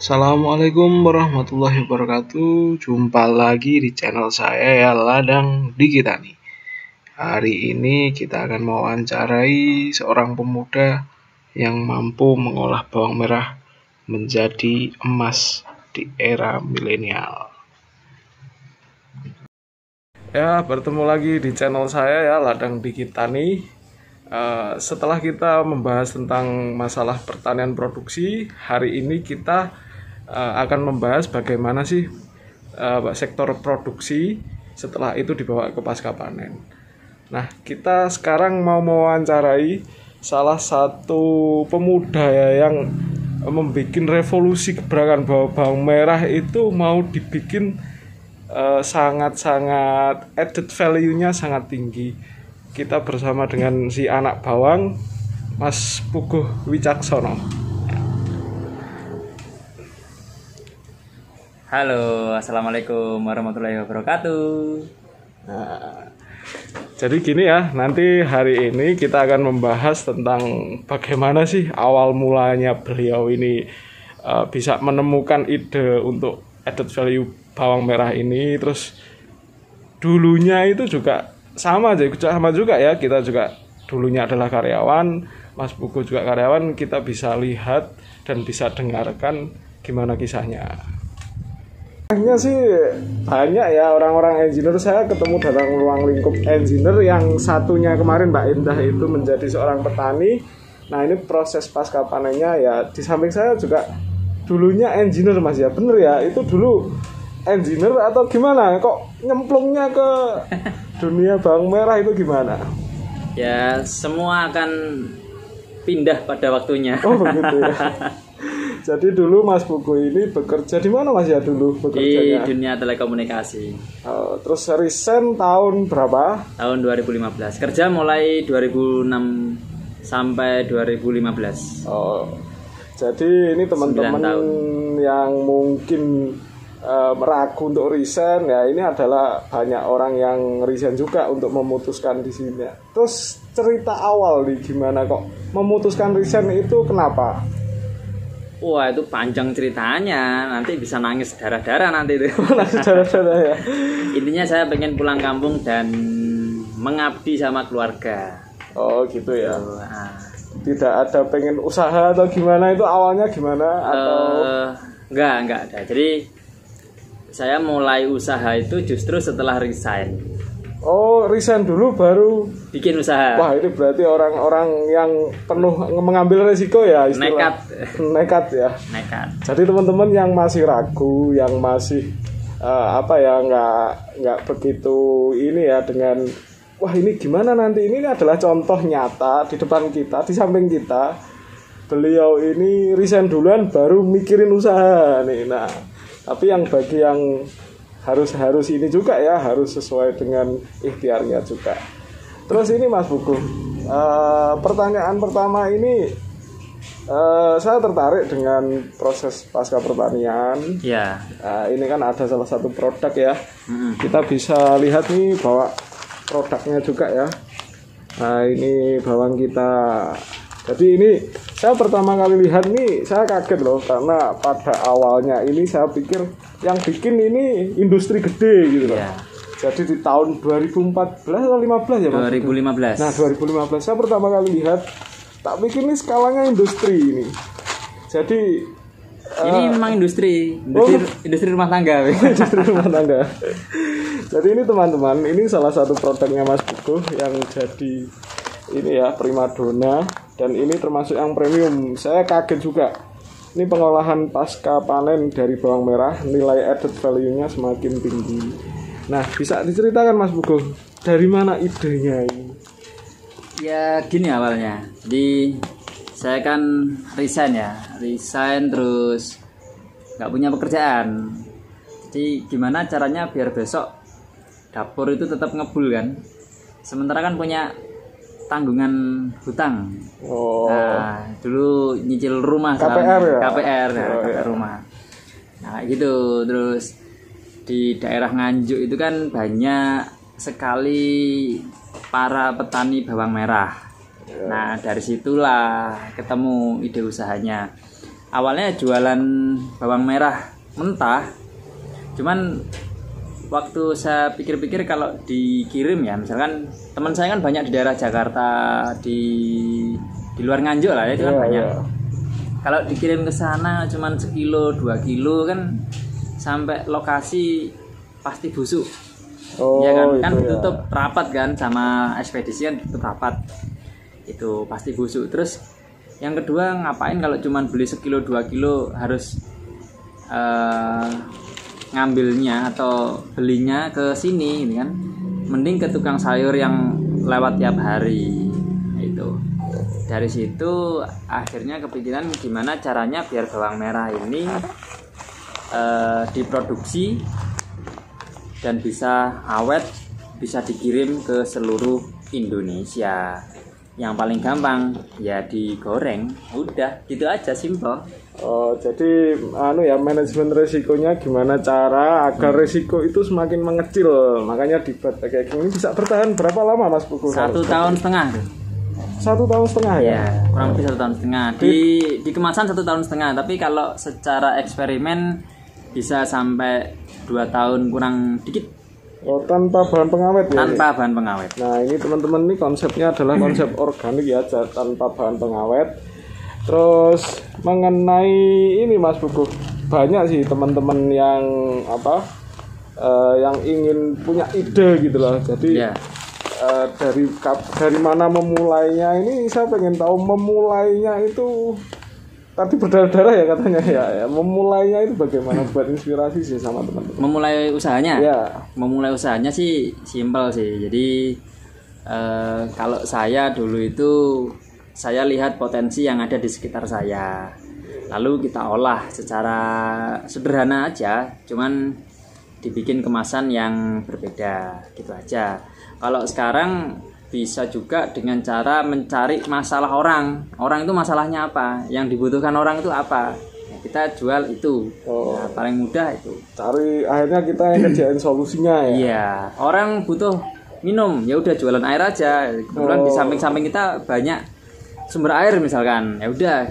Assalamualaikum warahmatullahi wabarakatuh. Jumpa lagi di channel saya ya, Ladang Digitani. Hari ini kita akan mewawancarai seorang pemuda yang mampu mengolah bawang merah menjadi emas di era milenial. Ya, bertemu lagi di channel saya ya, Ladang Digitani. Setelah kita membahas tentang masalah pertanian produksi, hari ini kita akan membahas bagaimana sih sektor produksi setelah itu dibawa ke pasca panen. Nah, kita sekarang mau mewawancarai salah satu pemuda ya, yang membuat revolusi gebrakan bahwa bawang merah itu mau dibikin sangat-sangat added value-nya sangat tinggi. Kita bersama dengan si anak bawang, Mas Puguh Wicaksono. Halo, assalamualaikum warahmatullahi wabarakatuh. Nah, jadi gini ya, nanti hari ini kita akan membahas tentang bagaimana sih awal mulanya beliau ini bisa menemukan ide untuk added value bawang merah ini. Terus dulunya itu juga sama juga ya, kita juga dulunya adalah karyawan, Mas Puguh juga karyawan. Kita bisa lihat dan bisa dengarkan gimana kisahnya. Kisahnya sih banyak ya, orang-orang engineer. Saya ketemu dalam ruang lingkup engineer, yang satunya kemarin Mbak Indah itu menjadi seorang petani. Nah, ini proses pasca panennya ya, di samping saya juga dulunya engineer Mas ya, bener ya, itu dulu engineer atau gimana? Kok nyemplungnya ke dunia bawang merah itu gimana? Ya, semua akan pindah pada waktunya. Oh begitu ya. Jadi dulu Mas Puguh ini bekerja di mana Mas ya dulu bekerjanya? Di dunia telekomunikasi. Terus resign tahun berapa? Tahun 2015. Kerja mulai 2006 sampai 2015. Jadi ini teman-teman yang mungkin meragu untuk resign ya, ini adalah banyak orang yang resign juga untuk memutuskan di sini. Terus cerita awal nih, gimana kok memutuskan resign itu, kenapa? Wah, itu panjang ceritanya, nanti bisa nangis darah-darah nanti itu. Nangis darah-darah ya. Intinya saya pengen pulang kampung dan mengabdi sama keluarga. Oh gitu ya. Tidak ada pengen usaha atau gimana, itu awalnya gimana? Atau enggak ada. Jadi saya mulai usaha itu justru setelah resign. Oh, resign dulu baru bikin usaha. Wah, ini berarti orang-orang yang penuh mengambil resiko ya, istilah. Nekat ya. Nekat. Jadi teman-teman yang masih ragu, yang masih nggak begitu ini ya dengan wah ini gimana nanti, ini adalah contoh nyata di depan kita, di samping kita. Beliau ini resign duluan baru mikirin usaha nih. Nah, tapi yang bagi yang harus ini juga ya, harus sesuai dengan ikhtiarnya juga. Terus ini Mas Puguh, pertanyaan pertama ini, saya tertarik dengan proses pasca pertanian. Ya. Ini kan ada salah satu produk ya. Kita bisa lihat nih bahwa produknya juga ya. Nah, ini bawang kita. Jadi ini saya pertama kali lihat nih, saya kaget loh, karena pada awalnya ini saya pikir yang bikin ini industri gede gitu loh. Jadi di tahun 2014 atau 15 ya Mas? 2015. Nah 2015 saya pertama kali lihat, tak pikir ini skalanya industri ini. Jadi ini memang industri rumah tangga. Industri rumah tangga. Jadi ini teman-teman, ini salah satu produknya Mas Puguh yang jadi ini ya, primadona, dan ini termasuk yang premium. Saya kaget juga. Ini pengolahan pasca panen dari bawang merah, nilai added value-nya semakin tinggi. Nah, bisa diceritakan Mas Puguh, dari mana idenya ini? Ya gini awalnya. Jadi saya kan resign terus nggak punya pekerjaan. Jadi gimana caranya biar besok dapur itu tetap ngebul kan? Sementara kan punya tanggungan hutang. Nah, dulu nyicil rumah KPR rumah. Nah, gitu. Terus di daerah Nganjuk itu kan banyak sekali para petani bawang merah. Nah, dari situlah ketemu ide usahanya. awalnya jualan bawang merah mentah, cuman waktu saya pikir-pikir kalau dikirim ya, misalkan teman saya kan banyak di daerah Jakarta, di luar Nganjuk lah ya, itu kan banyak. Kalau dikirim ke sana cuman 1-2 kilo kan sampai lokasi pasti busuk. Ya kan ditutup rapat kan sama ekspedisi, kan ditutup rapat. Itu pasti busuk. Terus yang kedua, ngapain kalau cuman beli 1-2 kilo harus ngambilnya atau belinya ke sini gitu kan. Mending ke tukang sayur yang lewat tiap hari. Itu. Dari situ akhirnya kepikiran gimana caranya biar bawang merah ini diproduksi dan bisa awet, bisa dikirim ke seluruh Indonesia. Yang paling gampang ya digoreng, udah gitu aja, simpel. Oh, jadi ya, manajemen resikonya gimana cara agar resiko itu semakin mengecil. Makanya dibuat kayak gini. Bisa bertahan berapa lama Mas Pugu? 1,5 tahun. 1,5 tahun ya? Kurang lebih 1,5 tahun. Di kemasan 1,5 tahun, tapi kalau secara eksperimen bisa sampai 2 tahun kurang dikit. Oh, tanpa bahan pengawet ya? Tanpa bahan pengawet. Nah, ini teman-teman, ini konsepnya adalah konsep organik ya, tanpa bahan pengawet. Terus mengenai ini Mas Pugu, banyak sih teman-teman yang yang ingin punya ide gitu loh. Jadi dari mana memulainya, ini saya pengen tahu memulainya itu tadi berdarah-darah ya katanya ya. Memulainya itu bagaimana, buat inspirasi sih sama teman-teman. Memulai usahanya? Ya. Memulai usahanya sih simpel sih. Jadi kalau saya dulu itu saya lihat potensi yang ada di sekitar saya. Lalu kita olah secara sederhana aja, cuman dibikin kemasan yang berbeda gitu aja. Kalau sekarang bisa juga dengan cara mencari masalah orang. Orang itu masalahnya apa? Yang dibutuhkan orang itu apa? Ya, kita jual itu. Nah, paling mudah itu. Cari, akhirnya kita yang kerjain solusinya ya. Iya, orang butuh minum, ya udah jualan air aja. Kemudian di samping-samping kita banyak sumber air misalkan. Ya udah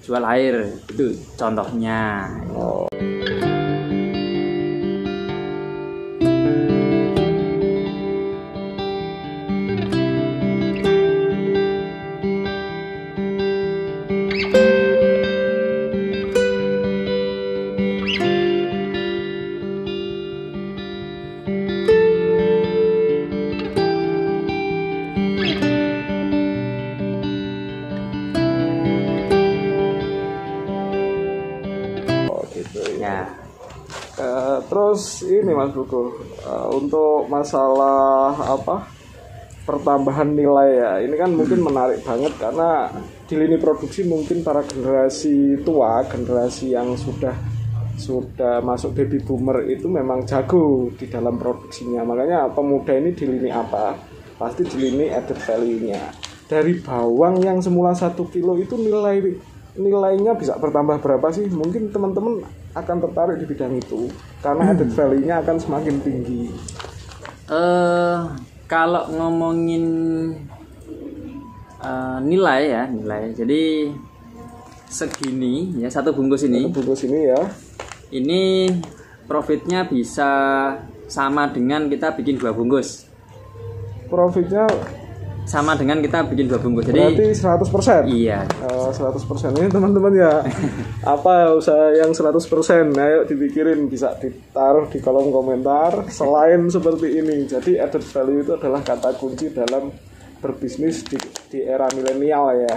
jual air. Itu contohnya. Terus ini Mas Pugu, untuk masalah pertambahan nilai ya, ini kan mungkin menarik banget karena di lini produksi mungkin para generasi tua, generasi yang sudah masuk baby boomer itu memang jago di dalam produksinya. Makanya pemuda ini di lini apa? Pasti di lini added value-nya. Dari bawang yang semula 1 kilo itu nilainya bisa bertambah berapa sih? Mungkin teman-teman akan tertarik di bidang itu karena added value-nya akan semakin tinggi. Kalau ngomongin nilai. Jadi segini ya, satu bungkus ini ya. Ini profitnya bisa sama dengan kita bikin 2 bungkus. Profitnya sama dengan kita bikin 2 bungkus. Jadi berarti 100%. Iya. 100% ini teman-teman ya. Apa usaha yang 100%? Ayo dipikirin, bisa ditaruh di kolom komentar. Selain seperti ini, jadi added value itu adalah kata kunci dalam berbisnis di era milenial ya.